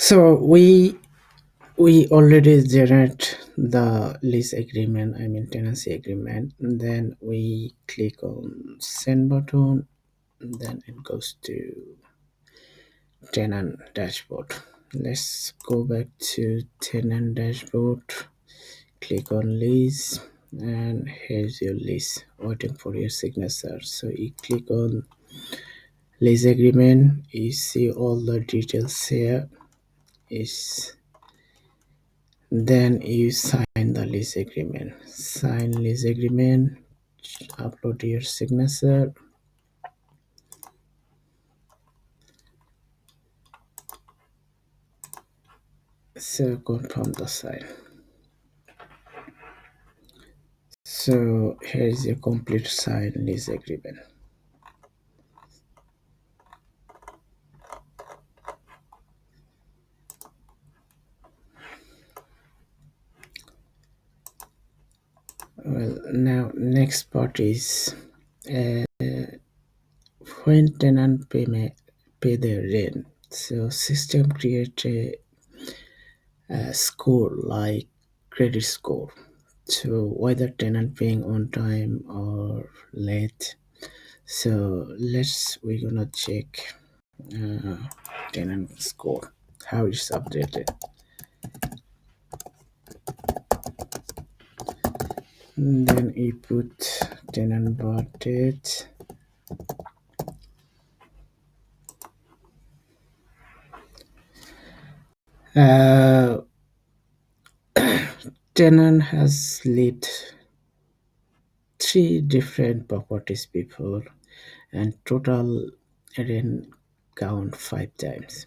So we already generate the lease agreement, I mean tenancy agreement. Then we click on send button. Then it goes to tenant dashboard. Let's go back to tenant dashboard. Click on lease, and here's your lease waiting for your signature. So you click on lease agreement, you see all the details here. Is Then you sign the lease agreement. Sign lease agreement, upload your signature. So confirm the sign. So here is a complete signed lease agreement. Well, now next part is uh, when tenant pay their rent. So system create a score like credit score. So whether tenant paying on time or late. So we're gonna check uh, tenant score, how it's updated. Then you put tenant budget. Uh, Tenant has lived three different properties before, and total rent count 5 times.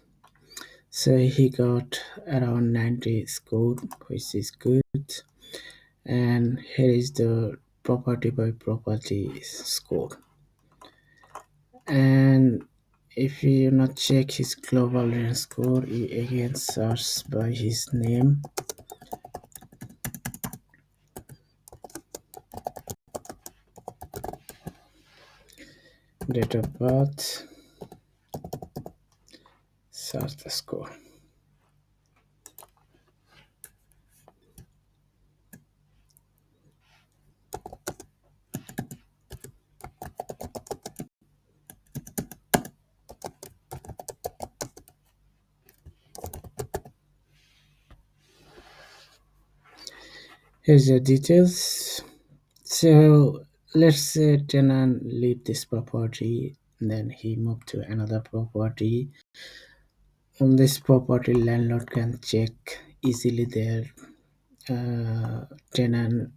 So he got around 90 score, which is good. And here is the property by property score. And if you not check his global rent score, you again search by his name, date of birth, search the score. Here's the details. So let's say tenant leave this property, then he moved to another property. On this property, landlord can check easily their tenant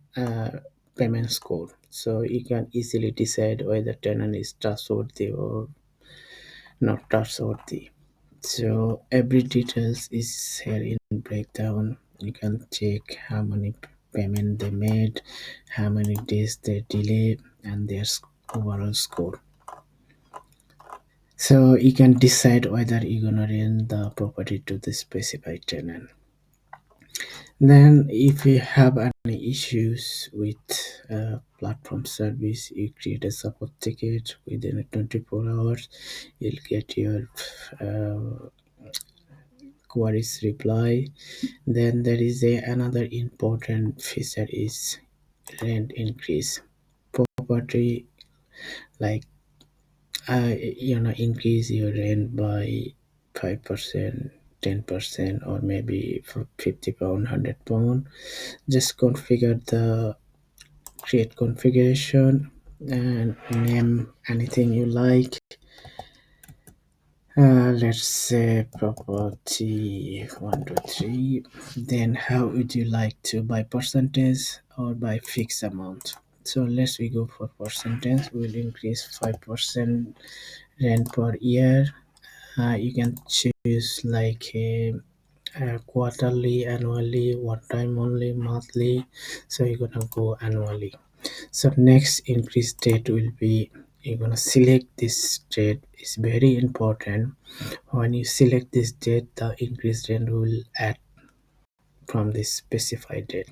payment score. So you can easily decide whether tenant is trustworthy or not trustworthy. So every details is here in breakdown. You can check how many payment they made, how many days they delay, and their overall score. So you can decide whether you're gonna rent the property to the specified tenant. Then, if you have any issues with platform service, you create a support ticket within 24 hours. You'll get your uh, queries reply. Then there is another important feature is rent increase. Property like increase your rent by 5%, 10%, or maybe £50, £100. Just configure the create configuration and name anything you like. Let's say property 123. Then how would you like to buy percentage or by fixed amount? So let's we go for percentage. We'll increase 5% rent per year. You can choose like quarterly, annually, one time only, monthly. So you're gonna go annually. So next increase date will be, you're gonna select this date. Is very important. When you select this date, the increase rate will add from this specified date.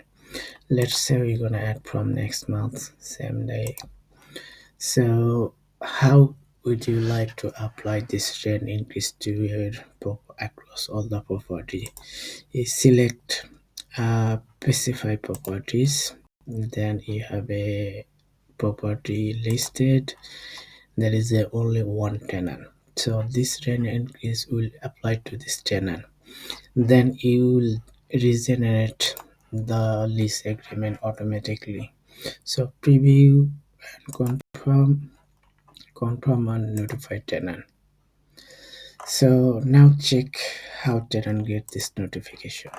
Let's say we're gonna add from next month, same day. So how would you like to apply this rent increase to your across all the property? You select specify properties, then you have a property listed. There is a only one tenant, so this rent increase will apply to this tenant. Then you will regenerate the lease agreement automatically. So preview and confirm and notify tenant. So now check how tenant get this notification.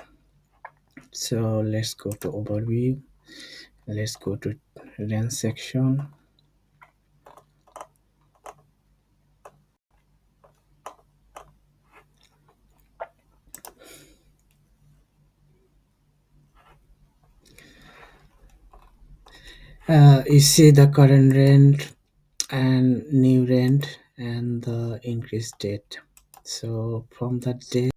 So let's go to overview. Let's go to rent section. You see the current rent and new rent and the increased date. So from that day,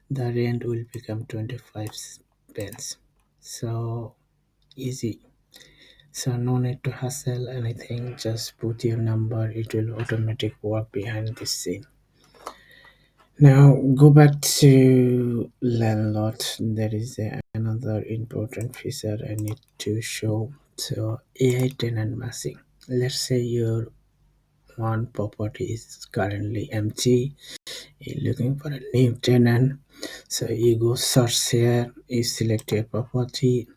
the rent will become 25 pence. So easy. So no need to hustle anything. Just put your number. It will automatic work behind the scene. Now go back to landlord. There is another important feature I need to show. So AI tenant massing. Let's say your one property is currently empty. You're looking for a new tenant. So you go search here. You select your property.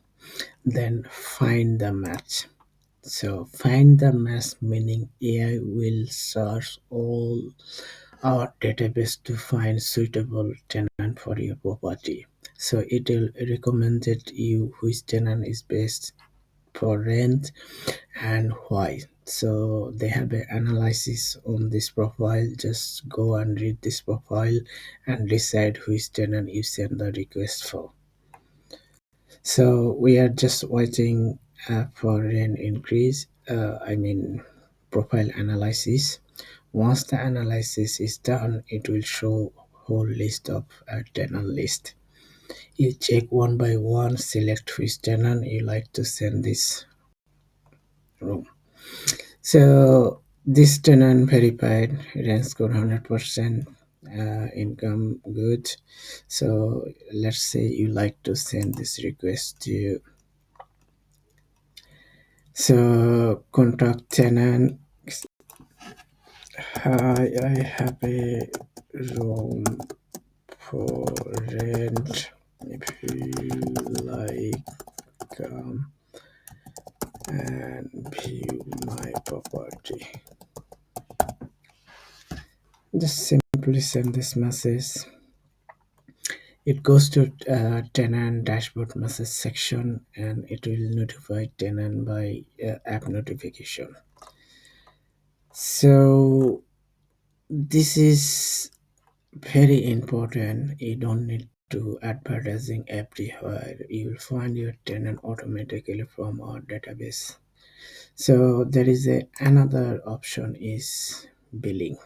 Then find the match. So find the match meaning AI will search all our database to find suitable tenant for your property. So it will recommend you which tenant is best for rent and why. So they have an analysis on this profile. Just go and read this profile and decide which tenant you send the request for. So we are just waiting for an increase. I mean profile analysis. Once the analysis is done, it will show whole list of tenant list. You check one by one, select which tenant you like to send this room. So this tenant verified, rent score 100%, income good. So let's say you like to send this request to, so contact tenant. Hi, I have a room for rent. If you like, come and view my property. Just simply send this message. It goes to tenant dashboard message section and it will notify tenant by app notification. So this is very important. You don't need to advertising everywhere. You will find your tenant automatically from our database. So there is another option is billing.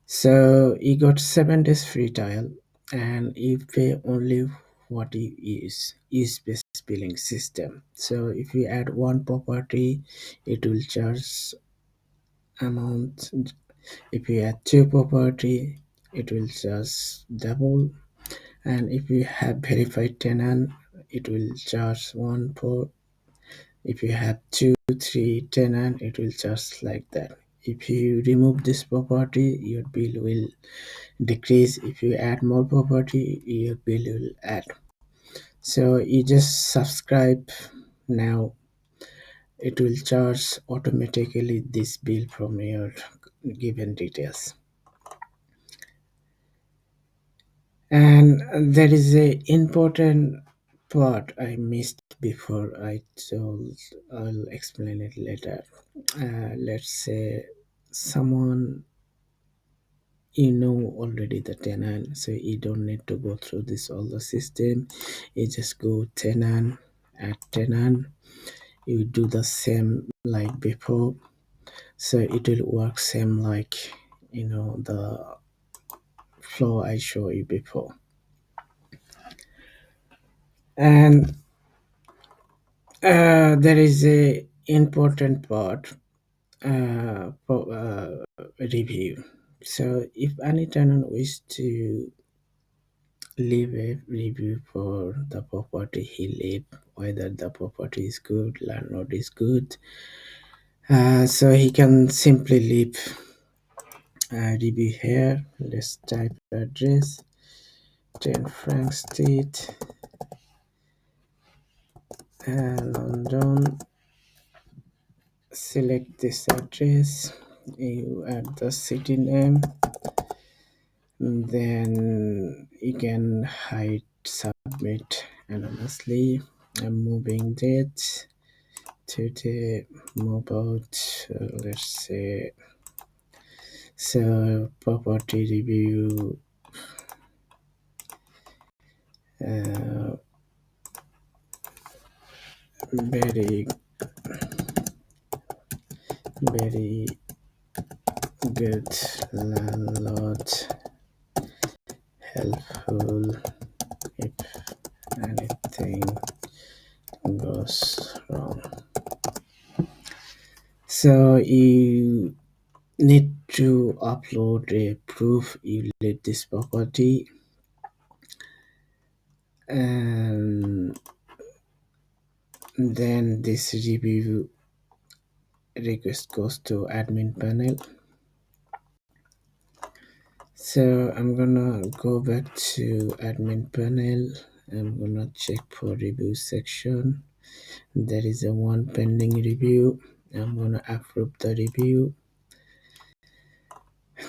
So you got 7 days free trial and you pay only what you use based billing system. So if you add one property, it will charge amount. If you add two property, it will charge double. And if you have verified tenant, it will charge one per. If you have two, three tenant, it will charge like that. If you remove this property, your bill will decrease. If you add more property, your bill will add. So you just subscribe now. It will charge automatically this bill from your given details. And there is a important part I missed before I told. I'll explain it later. Let's say someone you know already the tenant, so you don't need to go through this all the system. You just go tenant, add tenant. You do the same like before, so it will work same like the flow I show you before. And there is a important part review. So if any tenant wish to leave a review for the property he live, whether the property is good, landlord is good, so he can simply leave a review here. Let's type address 10 Frank Street, London. Select this address, you add the city name, then you can hide submit anonymously. I'm moving date today, move out, let's say, so property review, uh, very very good landlord, helpful if anything goes wrong. So you need to upload a proof you let this property, and then this review request goes to admin panel. So I'm gonna go back to admin panel. I'm gonna check for review section. There is a one pending review. I'm gonna approve the review.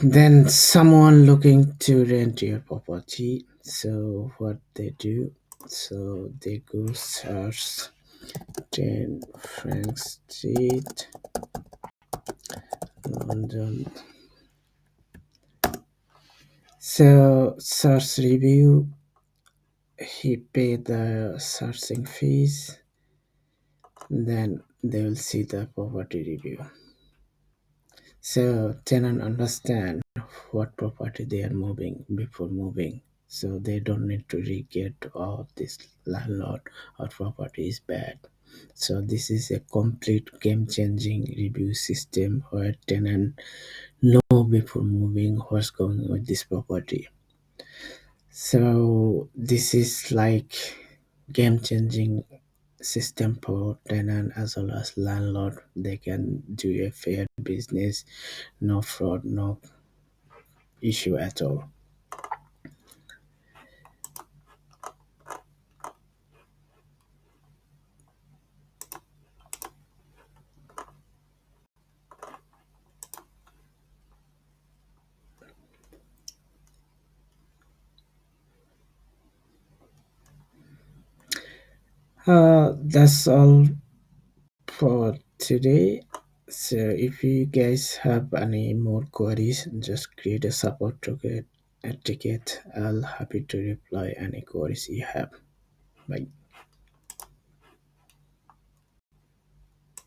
Then someone looking to rent your property, so what they do, so they go search 10 Frank Street, London. So search review, he pay the searching fees, then they will see the property review. So tenant understand what property they are moving before moving. So they don't need to re-get, oh, this landlord or property is bad. So this is a complete game-changing review system where tenant know before moving what's going on with this property. So this is like game-changing system for tenant as well as landlord. They can do a fair business, no fraud, no issue at all. That's all for today. So if you guys have any more queries, just create a support ticket. I'll happy to reply any queries you have. Bye.